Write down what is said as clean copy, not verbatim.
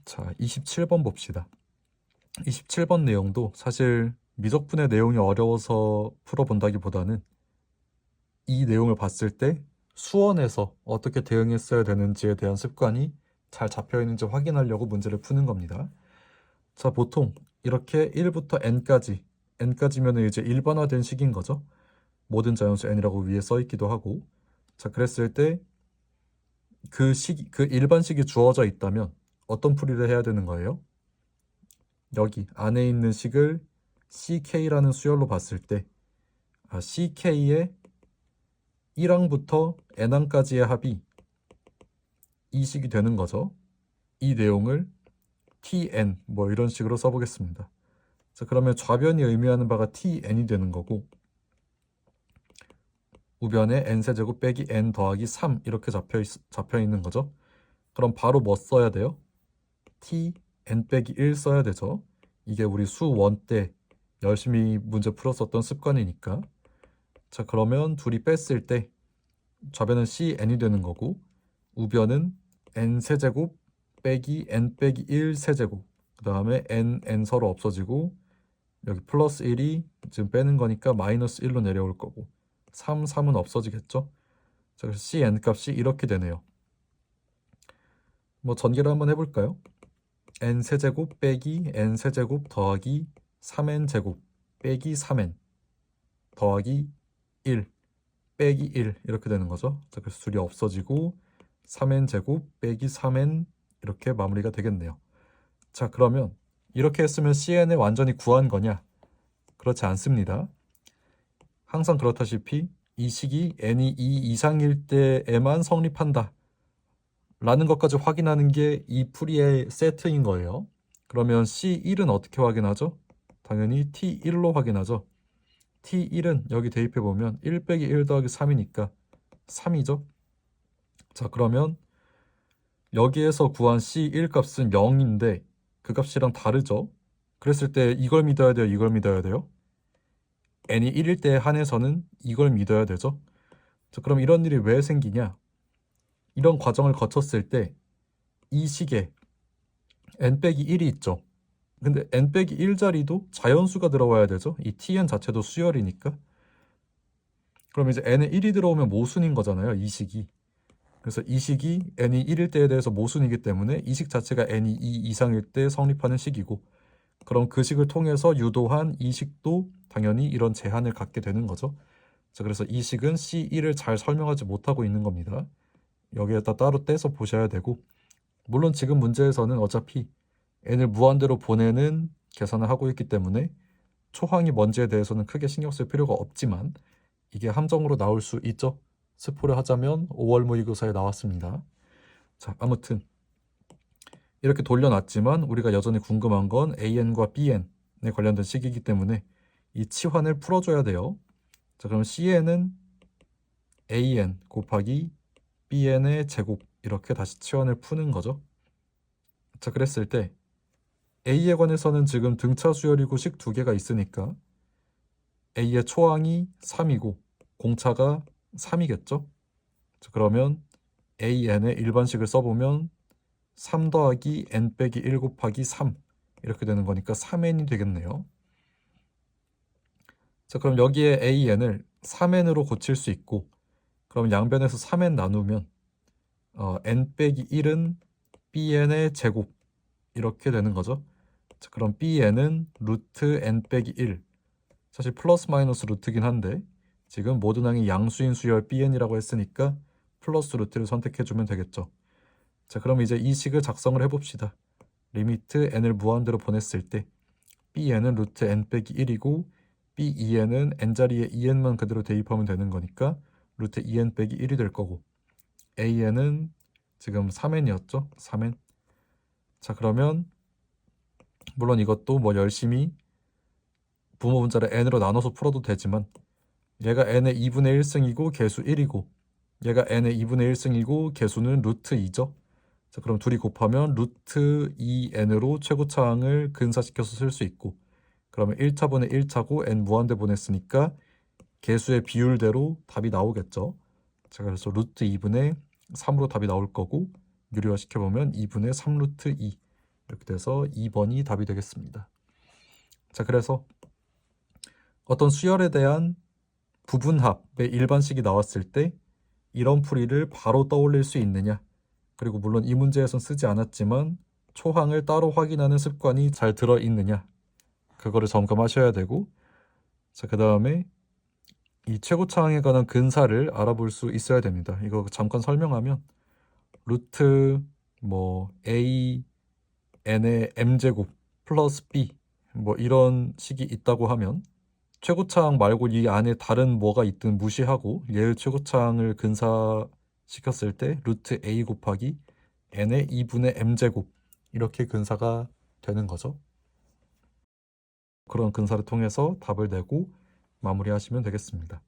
자, 27번 봅시다. 27번 내용도 사실 미적분의 내용이 어려워서 풀어본다기보다는 이 내용을 봤을 때 수원에서 어떻게 대응했어야 되는지에 대한 습관이 잘 잡혀 있는지 확인하려고 문제를 푸는 겁니다. 자, 보통 이렇게 1부터 n까지면 이제 일반화된 식인 거죠. 모든 자연수 n이라고 위에 써 있기도 하고. 자, 그랬을 때 그 일반식이 주어져 있다면 어떤 풀이를 해야 되는 거예요? 여기 안에 있는 식을 ck라는 수열로 봤을 때 ck의 1항부터 n항까지의 합이 이 식이 되는 거죠. 이 내용을 tn 뭐 이런 식으로 써보겠습니다. 자, 그러면 좌변이 의미하는 바가 tn이 되는 거고 우변에 n세제곱 빼기 n 더하기 3 이렇게 잡혀 있는 거죠. 그럼 바로 뭐 써야 돼요? tn 빼기 1 써야 되죠. 이게 우리 수원 때 열심히 문제 풀었었던 습관이니까. 자, 그러면 둘이 뺐을 때 좌변은 cn이 되는 거고 우변은 n세제곱 빼기 n 빼기 1 세제곱 그 다음에 n 서로 없어지고 여기 플러스 1이 지금 빼는 거니까 마이너스 1로 내려올 거고 3은 없어지겠죠. 자, 그래서 cn 값이 이렇게 되네요. 뭐 전개를 한번 해볼까요? n세제곱 빼기 n세제곱 더하기 3n제곱 빼기 3n 더하기 1 빼기 1 이렇게 되는 거죠. 자, 그래서 둘이 없어지고 3n제곱 빼기 3n 이렇게 마무리가 되겠네요. 자, 그러면 이렇게 했으면 cn을 완전히 구한 거냐? 그렇지 않습니다. 항상 그렇다시피 이 식이 n이 2 이상일 때에만 성립한다 라는 것까지 확인하는 게 이 풀이의 세트인 거예요. 그러면 C1은 어떻게 확인하죠? 당연히 T1로 확인하죠. T1은 여기 대입해보면 1 빼기 1 더하기 3이니까 3이죠. 자, 그러면 여기에서 구한 C1 값은 0인데 그 값이랑 다르죠. 그랬을 때 이걸 믿어야 돼요? 이걸 믿어야 돼요? n이 1일 때에 한해서는 이걸 믿어야 되죠. 자, 그럼 이런 일이 왜 생기냐? 이런 과정을 거쳤을 때 이 식에 n-1이 있죠. 근데 n-1 자리도 자연수가 들어와야 되죠. 이 tn 자체도 수열이니까. 그럼 이제 n에 1이 들어오면 모순인 거잖아요. 이 식이. 그래서 이 식이 n이 1일 때에 대해서 모순이기 때문에 이 식 자체가 n이 2 이상일 때 성립하는 식이고 그럼 그 식을 통해서 유도한 이 식도 당연히 이런 제한을 갖게 되는 거죠. 자, 그래서 이 식은 C1을 잘 설명하지 못하고 있는 겁니다. 여기에다 따로 떼서 보셔야 되고 물론 지금 문제에서는 어차피 n을 무한대로 보내는 계산을 하고 있기 때문에 초항이 뭔지에 대해서는 크게 신경 쓸 필요가 없지만 이게 함정으로 나올 수 있죠. 스포를 하자면 5월 모의고사에 나왔습니다. 자, 아무튼 이렇게 돌려놨지만 우리가 여전히 궁금한 건 AN과 BN에 관련된 식이기 때문에 이 치환을 풀어줘야 돼요. 자, 그럼 CN은 AN 곱하기 BN의 제곱 이렇게 다시 치환을 푸는 거죠. 자, 그랬을 때 A에 관해서는 지금 등차 수열이고 식 두 개가 있으니까 A의 초항이 3이고 공차가 3이겠죠. 자, 그러면 AN의 일반식을 써보면 3 더하기 n 빼기 1 곱하기 3 이렇게 되는 거니까 3n이 되겠네요. 자, 그럼 여기에 AN을 3n으로 고칠 수 있고 그럼 양변에서 3n 나누면 n 빼기 1은 bn의 제곱 이렇게 되는 거죠. 자, 그럼 bn은 루트 n 빼기 1 사실 플러스 마이너스 루트긴 한데 지금 모든 항이 양수인 수열 bn이라고 했으니까 플러스 루트를 선택해주면 되겠죠. 자, 그럼 이제 이 식을 작성을 해봅시다. 리미트 n을 무한대로 보냈을 때 bn은 루트 n 빼기 1이고 b2n은 n자리에 2n만 그대로 대입하면 되는 거니까 루트 2n 빼기 1이 될 거고 an은 지금 3n이었죠? 3n. 자, 그러면 물론 이것도 뭐 열심히 부모 분자를 n으로 나눠서 풀어도 되지만 얘가 n의 2분의 1승이고 개수 1이고 얘가 n의 2분의 1승이고 개수는 루트 2죠. 자, 그럼 둘이 곱하면 루트 2n으로 최고차항을 근사시켜서 쓸 수 있고 그러면 1차분의 1차고 n 무한대 보냈으니까 개수의 비율대로 답이 나오겠죠. 자, 그래서 루트 2분의 3으로 답이 나올 거고 유리화 시켜보면 2분의 3 루트 2 이렇게 돼서 2번이 답이 되겠습니다. 자, 그래서 어떤 수열에 대한 부분합의 일반식이 나왔을 때 이런 풀이를 바로 떠올릴 수 있느냐, 그리고 물론 이 문제에선 쓰지 않았지만 초항을 따로 확인하는 습관이 잘 들어있느냐, 그거를 점검하셔야 되고, 자, 그 다음에 이 최고차항에 관한 근사를 알아볼 수 있어야 됩니다. 이거 잠깐 설명하면 루트 뭐 a n의 m제곱 플러스 b 뭐 이런 식이 있다고 하면 최고차항 말고 이 안에 다른 뭐가 있든 무시하고 얘의 최고차항을 근사시켰을 때 루트 a 곱하기 n의 2분의 m제곱 이렇게 근사가 되는 거죠. 그런 근사를 통해서 답을 내고 마무리하시면 되겠습니다.